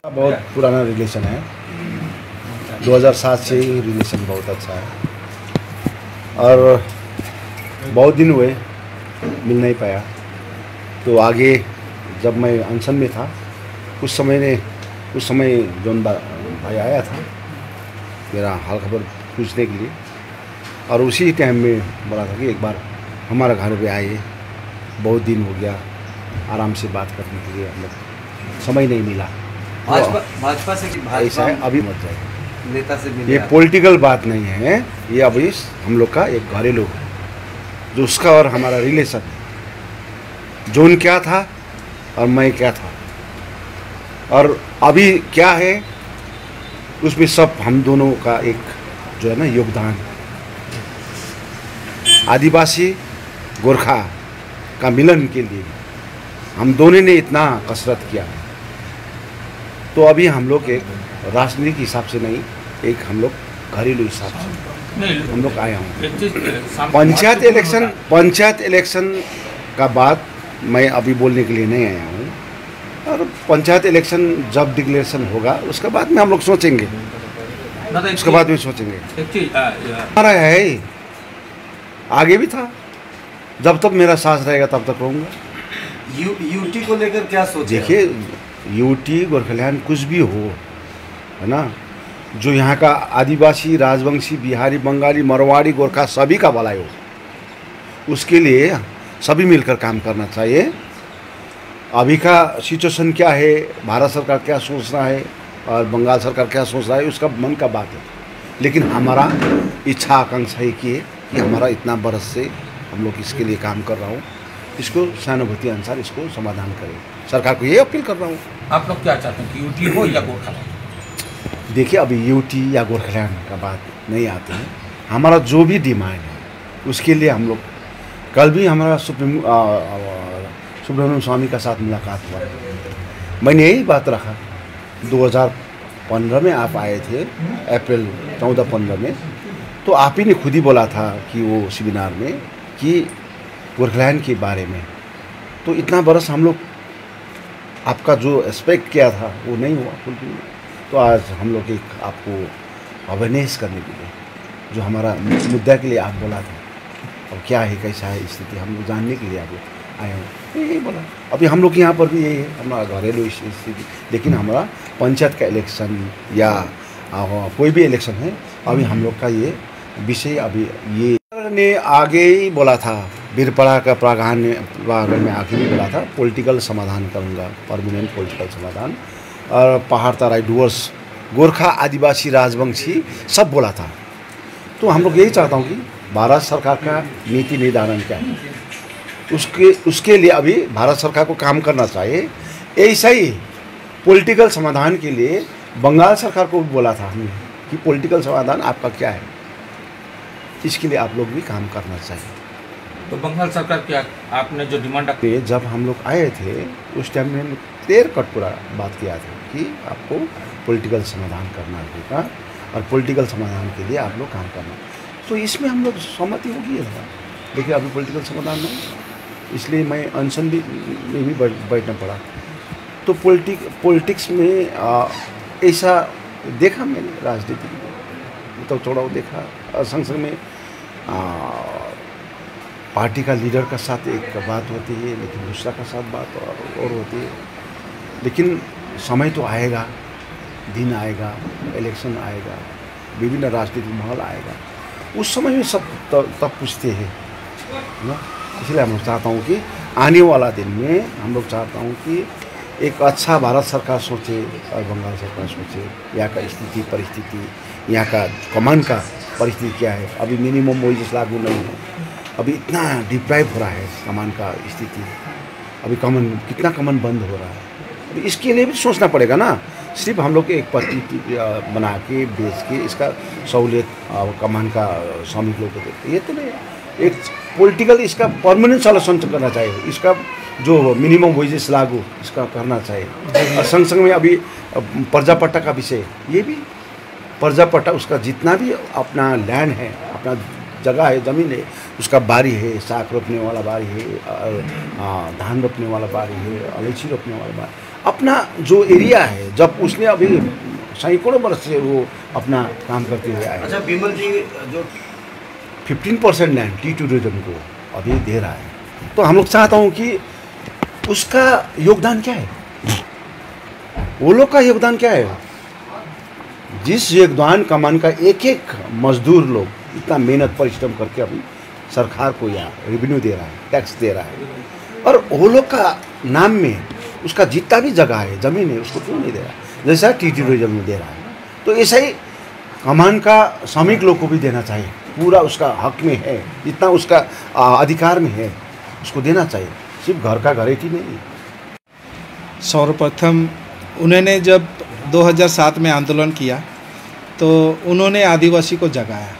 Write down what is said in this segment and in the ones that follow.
बहुत पुराना रिलेशन है, 2007 से ही रिलेशन बहुत अच्छा है और बहुत दिन हुए मिल नहीं पाया। तो आगे जब मैं अनशन में था उस समय जौन भाई आया था मेरा हाल खबर पूछने के लिए और उसी टाइम में बोला था कि एक बार हमारा घर पे आइए, बहुत दिन हो गया आराम से बात करने के लिए हम लोग समय नहीं मिला। भाजपा से ऐसा है, अभी मत जाए, नेता से ये पॉलिटिकल बात नहीं है, ये अभी हम लोग का एक घरेलू है जो उसका और हमारा रिलेशन जोन क्या था और मैं क्या था और अभी क्या है उसमें सब हम दोनों का एक जो है ना योगदान, आदिवासी गोरखा का मिलन के लिए हम दोनों ने इतना कसरत किया। तो अभी हम लोग एक राजनीतिक हिसाब से नहीं, एक हम लोग घरेलू हिसाब से हम लोग आए हों। पंचायत इलेक्शन का बात मैं अभी बोलने के लिए नहीं आया हूँ और पंचायत इलेक्शन जब डिक्लेरेशन होगा उसके बाद में हम लोग सोचेंगे, उसके बाद में सोचेंगे। हमारा है ही, आगे भी था, जब तक मेरा सांस रहेगा तब तक रहूँगा। यूटी को लेकर क्या सोचे? देखिए यूटी गोरखलियान कुछ भी हो, है ना, जो यहाँ का आदिवासी, राजवंशी, बिहारी, बंगाली, मरवाड़ी, गोरखा सभी का भलाई हो, उसके लिए सभी मिलकर काम करना चाहिए। अभी का सिचुएशन क्या है, भारत सरकार क्या सोच रहा है और बंगाल सरकार क्या सोच रहा है, उसका मन का बात है, लेकिन हमारा इच्छा आकांक्षा है कि हमारा इतना बरस से हम लोग इसके लिए काम कर रहा हूँ, इसको सहानुभूति अनुसार इसको समाधान करें। सरकार को ये अपील कर रहा हूँ। आप लोग क्या चाहते हैं कि यूटी हो या गोरखालैंड? देखिए अभी यूटी या गोरखलैंड का बात नहीं आती है, हमारा जो भी डिमांड है उसके लिए हम लोग, कल भी हमारा सुब्रमण्यम स्वामी का साथ मुलाकात हुआ, मैंने यही बात रखा। 2015 में आप आए थे, अप्रैल 14-15 में, तो आप ही ने खुद ही बोला था कि वो सेमिनार में कि गोरखलैंड के बारे में, तो इतना बरस हम लोग आपका जो एक्सपेक्ट किया था वो नहीं हुआ फुलफिल। तो आज हम लोग एक आपको अवेयरनेस करने के लिए, जो हमारा मुद्दा के लिए आप बोला था और क्या है कैसा है स्थिति, हम लोग जानने के लिए आप आए हैं, यही बोला। अभी हम लोग यहाँ पर भी यही है, हमारा घरेलू स्थिति, लेकिन हमारा पंचायत का इलेक्शन या कोई भी इलेक्शन है, अभी हम लोग का ये विषय अभी ये ने आगे ही बोला था, बीरपड़ा का प्रांगण में आके भी बोला था पॉलिटिकल समाधान करूँगा, परमानेंट पॉलिटिकल समाधान, और पहाड़ तराई डुअर्स, गोरखा, आदिवासी, राजवंशी सब बोला था। तो हम लोग यही चाहता हूँ कि भारत सरकार का नीति निर्धारण क्या है, उसके लिए अभी भारत सरकार को काम करना चाहिए। ऐसा ही पॉलिटिकल समाधान के लिए बंगाल सरकार को भी बोला था हमने कि पॉलिटिकल समाधान आपका क्या है, इसके लिए आप लोग भी काम करना चाहिए। तो बंगाल सरकार क्या आपने जो डिमांड रखी, जब हम लोग आए थे उस टाइम में हम क्लियर कट पूरा बात किया था कि आपको पॉलिटिकल समाधान करना होगा और पॉलिटिकल समाधान के लिए आप लोग काम करना, तो इसमें हम लोग सहमति होगी था। देखिए अभी पॉलिटिकल समाधान नहीं, इसलिए मैं अनशन में भी बैठना पड़ा। तो पॉलिटिक्स में ऐसा देखा मैंने, राजनीति में तो थोड़ा वो देखा, संसद में पार्टी का लीडर का साथ एक बात होती है, लेकिन दूसरा का साथ बात और होती है। लेकिन समय तो आएगा, दिन आएगा, इलेक्शन आएगा, विभिन्न राजनीतिक माहौल आएगा, उस समय में सब तब पूछते हैं ना। इसलिए हम लोग चाहता हूँ कि आने वाला दिन में हम लोग चाहता हूँ कि एक अच्छा भारत सरकार सोचे और बंगाल सरकार सोचे, यहाँ का स्थिति परिस्थिति, यहाँ का कमांड का परिस्थिति क्या है। अभी मिनिमम वेजेस लागू नहीं है, अभी इतना डिप्राइव हो रहा है कमान का स्थिति, अभी कमान कितना कमान बंद हो रहा है, अभी इसके लिए भी सोचना पड़ेगा ना। सिर्फ हम लोग एक पट्टी बना के बेच के इसका सहूलियत कमान का श्रमिक लोग को देते, ये तो नहीं। एक पॉलिटिकल इसका परमानेंट सॉल्यूशन करना चाहिए, इसका जो मिनिमम वेजेस लागू इसका करना चाहिए। और संग संग में अभी प्रजापट्टा का विषय, ये भी प्रजापट्टा उसका जितना भी अपना लैंड है, अपना जगह है, ज़मीन है, उसका बारी है, साग रोपने वाला बारी है, धान रोपने वाला बारी है, इलायची रोपने वाला बारी, अपना जो एरिया है, जब उसने अभी सैकड़ों वर्ष से वो अपना काम करते हुए आए। अच्छा, विमल जी जो 15% लैंड टी टूरिज्म को अभी दे रहा है, तो हम लोग चाहता हूँ कि उसका योगदान क्या है, वो लोग का योगदान क्या है। जिस योगदान कमान का एक एक मजदूर लोग इतना मेहनत परिश्रम करके अभी सरकार को यहाँ रेवेन्यू दे रहा है, टैक्स दे रहा है, और वो लोग का नाम में उसका जितना भी जगह है, ज़मीन है, उसको क्यों नहीं दे रहा, जैसा टी टूरिज्म में दे रहा है। तो ऐसा ही कमान का श्रमिक लोग को भी देना चाहिए, पूरा उसका हक में है, जितना उसका अधिकार में है उसको देना चाहिए, सिर्फ घर का घर ही नहीं। सर्वप्रथम उन्होंने जब 2007 में आंदोलन किया तो उन्होंने आदिवासी को जगाया,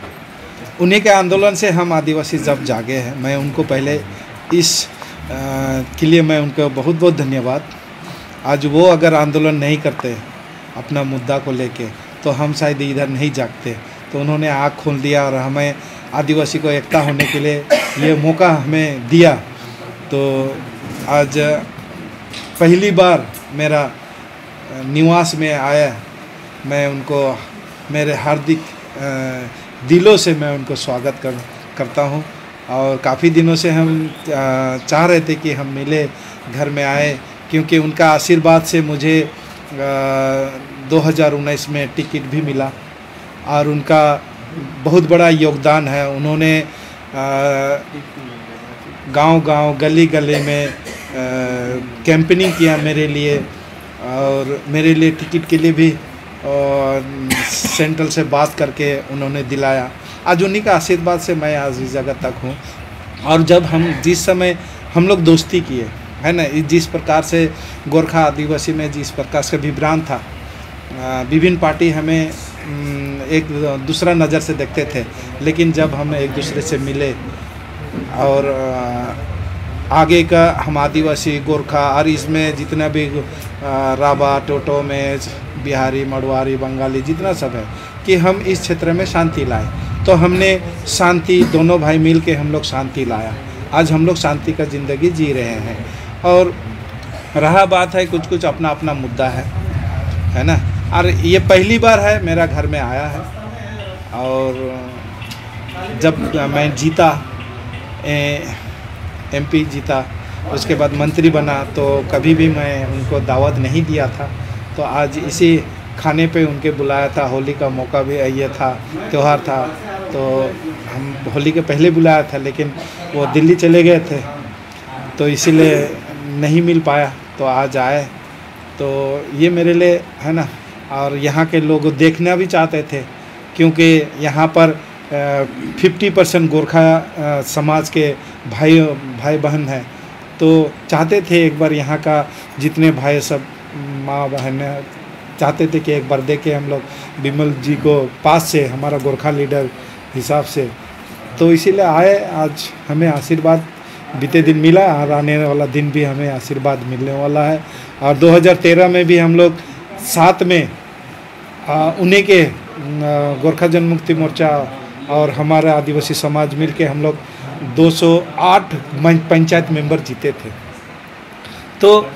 उन्हीं के आंदोलन से हम आदिवासी जब जागे हैं। मैं उनको पहले इस के लिए मैं उनको बहुत बहुत धन्यवाद। आज वो अगर आंदोलन नहीं करते अपना मुद्दा को लेके तो हम शायद इधर नहीं जागते। तो उन्होंने आँख खोल दिया और हमें आदिवासी को एकता होने के लिए ये मौका हमें दिया। तो आज पहली बार मेरा निवास में आया, मैं उनको मेरे हार्दिक दिलों से मैं उनको स्वागत करता हूँ। और काफ़ी दिनों से हम चाह रहे थे कि हम मिले, घर में आए, क्योंकि उनका आशीर्वाद से मुझे 2019 में टिकट भी मिला और उनका बहुत बड़ा योगदान है। उन्होंने गांव-गांव, गली-गली में कैंपेनिंग किया मेरे लिए, और मेरे लिए टिकट के लिए भी सेंट्रल से बात करके उन्होंने दिलाया। आज उन्हीं का आशीर्वाद से मैं आज इस जगह तक हूँ। और जब हम जिस समय हम लोग दोस्ती किए है ना, जिस प्रकार से गोरखा आदिवासी में जिस प्रकार से विभ्रांत था, विभिन्न पार्टी हमें एक दूसरा नज़र से देखते थे, लेकिन जब हम एक दूसरे से मिले और आगे का हम आदिवासी गोरखा और इसमें जितना भी राभा, टोटो में बिहारी, मड़वारी, बंगाली जितना सब है कि हम इस क्षेत्र में शांति लाए। तो हमने शांति, दोनों भाई मिल के हम लोग शांति लाया। आज हम लोग शांति का ज़िंदगी जी रहे हैं। और रहा बात है कुछ कुछ अपना अपना मुद्दा है ना। और ये पहली बार है मेरा घर में आया है। और जब मैं जीता, MP जीता, उसके बाद मंत्री बना, तो कभी भी मैं उनको दावत नहीं दिया था। तो आज इसी खाने पे उनके बुलाया था। होली का मौका भी ये था, त्यौहार था, तो हम होली के पहले बुलाया था, लेकिन वो दिल्ली चले गए थे तो इसीलिए नहीं मिल पाया। तो आज आए, तो ये मेरे लिए है ना। और यहाँ के लोग देखना भी चाहते थे, क्योंकि यहाँ पर 50% गोरखा समाज के भाई बहन हैं। तो चाहते थे एक बार यहाँ का जितने भाई सब माँ बहन चाहते थे कि एक बार देखे हम लोग विमल जी को पास से, हमारा गोरखा लीडर हिसाब से। तो इसीलिए आए। आज हमें आशीर्वाद बीते दिन मिला और आने वाला दिन भी हमें आशीर्वाद मिलने वाला है। और 2013 में भी हम लोग साथ में उन्हीं के गोरखा जनमुक्ति मोर्चा और हमारा आदिवासी समाज मिल के हम लोग 208 पंचायत मेंबर जीते थे। तो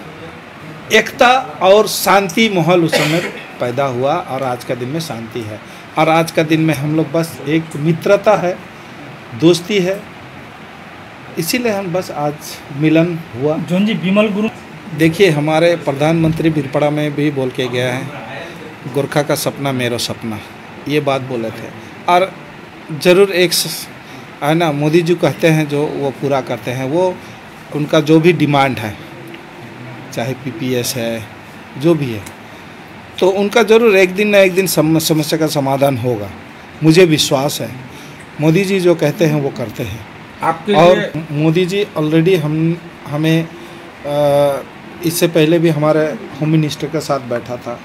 एकता और शांति माहौल उस समय पैदा हुआ और आज का दिन में शांति है। और आज का दिन में हम लोग बस एक मित्रता है, दोस्ती है, इसीलिए हम बस आज मिलन हुआ। जोन जी, विमल गुरु देखिए, हमारे प्रधानमंत्री बिरपड़ा में भी बोल के गया है, गोरखा का सपना मेरो सपना, ये बात बोले थे। और ज़रूर एक है ना, मोदी जी कहते हैं जो वो पूरा करते हैं। वो उनका जो भी डिमांड है, चाहे PPS है, जो भी है, तो उनका ज़रूर एक दिन ना एक दिन समस्या का समाधान होगा, मुझे विश्वास है। मोदी जी जो कहते हैं वो करते हैं। आपके और मोदी जी ऑलरेडी हमें इससे पहले भी हमारे होम मिनिस्टर के साथ बैठा था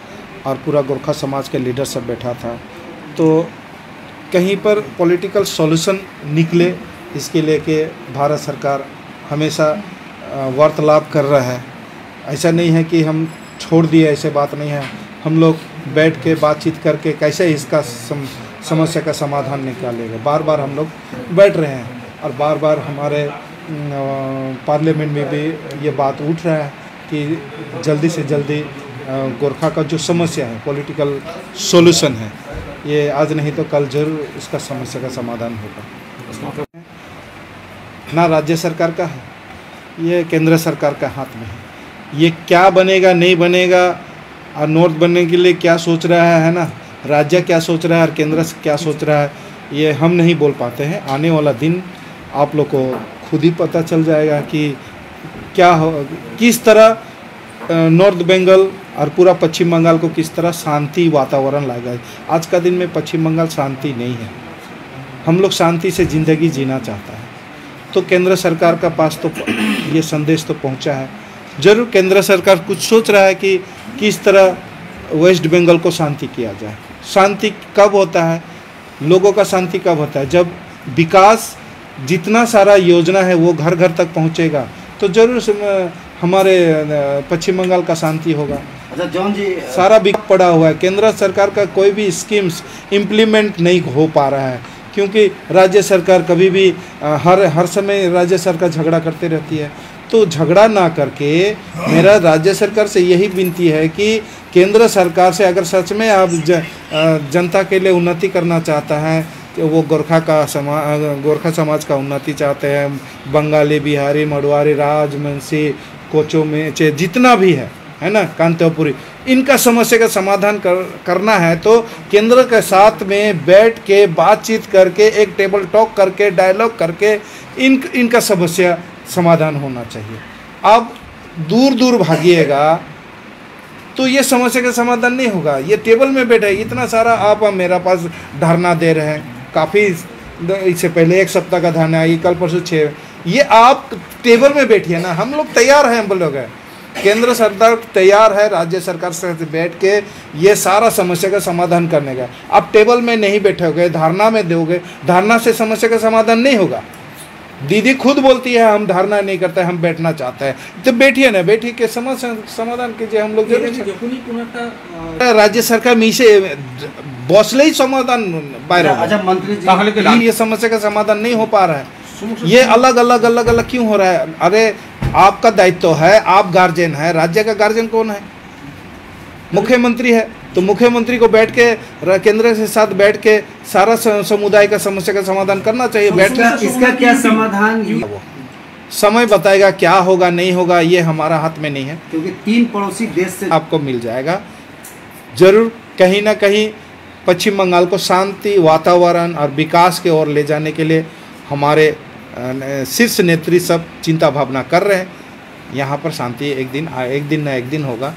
और पूरा गोरखा समाज के लीडर सब बैठा था। तो कहीं पर पॉलिटिकल सॉल्यूशन निकले, इसके लेके भारत सरकार हमेशा वार्तालाप कर रहा है। ऐसा नहीं है कि हम छोड़ दिए, ऐसे बात नहीं है। हम लोग बैठ के बातचीत करके कैसे इसका समस्या का समाधान निकालेगा। बार बार हम लोग बैठ रहे हैं और बार बार हमारे पार्लियामेंट में भी ये बात उठ रहा है कि जल्दी से जल्दी गोरखा का जो समस्या है पॉलिटिकल सॉल्यूशन है, ये आज नहीं तो कल जरूर इसका समस्या का समाधान होगा। ना राज्य सरकार का है, ये केंद्र सरकार का हाथ में है। ये क्या बनेगा नहीं बनेगा और नॉर्थ बनने के लिए क्या सोच रहा है ना, राज्य क्या सोच रहा है और केंद्र क्या सोच रहा है, ये हम नहीं बोल पाते हैं। आने वाला दिन आप लोग को खुद ही पता चल जाएगा कि क्या हो, किस तरह नॉर्थ बंगाल और पूरा पश्चिम बंगाल को किस तरह शांति वातावरण लाएगा। आज का दिन में पश्चिम बंगाल शांति नहीं है, हम लोग शांति से ज़िंदगी जीना चाहता है। तो केंद्र सरकार का पास तो ये संदेश तो पहुंचा है, जरूर केंद्र सरकार कुछ सोच रहा है कि किस तरह वेस्ट बंगाल को शांति किया जाए। शांति कब होता है, लोगों का शांति कब होता है, जब विकास जितना सारा योजना है वो घर घर तक पहुंचेगा तो जरूर हमारे पश्चिम बंगाल का शांति होगा। अच्छा जॉन जी, सारा बिक पड़ा हुआ है, केंद्र सरकार का कोई भी स्कीम्स इम्प्लीमेंट नहीं हो पा रहा है क्योंकि राज्य सरकार कभी भी हर समय राज्य सरकार झगड़ा करते रहती है। तो झगड़ा ना करके मेरा राज्य सरकार से यही विनती है कि केंद्र सरकार से अगर सच में आप जनता के लिए उन्नति करना चाहता है, कि वो गोरखा समाज का उन्नति चाहते हैं, बंगाली, बिहारी, मड़वारी, राजवंशी, कोचो में जितना भी है ना, कांतेपुरी, इनका समस्या का समाधान करना है तो केंद्र के साथ में बैठ के बातचीत करके एक टेबल टॉक करके डायलॉग करके इनका समस्या समाधान होना चाहिए। आप दूर दूर भागिएगा तो ये समस्या का समाधान नहीं होगा। ये टेबल में बैठे इतना सारा आप मेरा पास धरना दे रहे हैं, काफ़ी इससे पहले एक सप्ताह का धरना है, कल परसों 6, ये आप टेबल में बैठिए ना, हम लोग तैयार हैं, हम लोग हैं, केंद्र सरकार तैयार है राज्य सरकार से बैठ के ये सारा समस्या का समाधान करने का। आप टेबल में नहीं बैठोगे, धारणा में दोगे, धारणा से समस्या का समाधान नहीं होगा। दीदी खुद बोलती है हम धारणा नहीं करते, हम बैठना चाहते हैं, तो बैठिए ना, बैठिए के समस्या समाधान कीजिए। हम लोग राज्य सरकार मीसे बसले ही समाधान बाहर। अच्छा मंत्री जी, ये समस्या का समाधान नहीं हो पा रहा है, ये अलग अलग क्यों हो रहा है? अरे आपका दायित्व है, आप गार्जियन है, राज्य का गार्जियन कौन है? मुख्यमंत्री है। तो मुख्यमंत्री को बैठ के केंद्र के साथ बैठ के सारा समुदाय का समस्या का समाधान करना चाहिए। इसका क्या समाधान समय बताएगा, क्या होगा नहीं होगा ये हमारा हाथ में नहीं है, क्योंकि 3 पड़ोसी देश से आपको मिल जाएगा जरूर। कहीं ना कहीं पश्चिम बंगाल को शांति वातावरण और विकास की ओर ले जाने के लिए हमारे शीर्ष नेत्री सब चिंता भावना कर रहे हैं। यहाँ पर शांति एक दिन ना एक दिन होगा।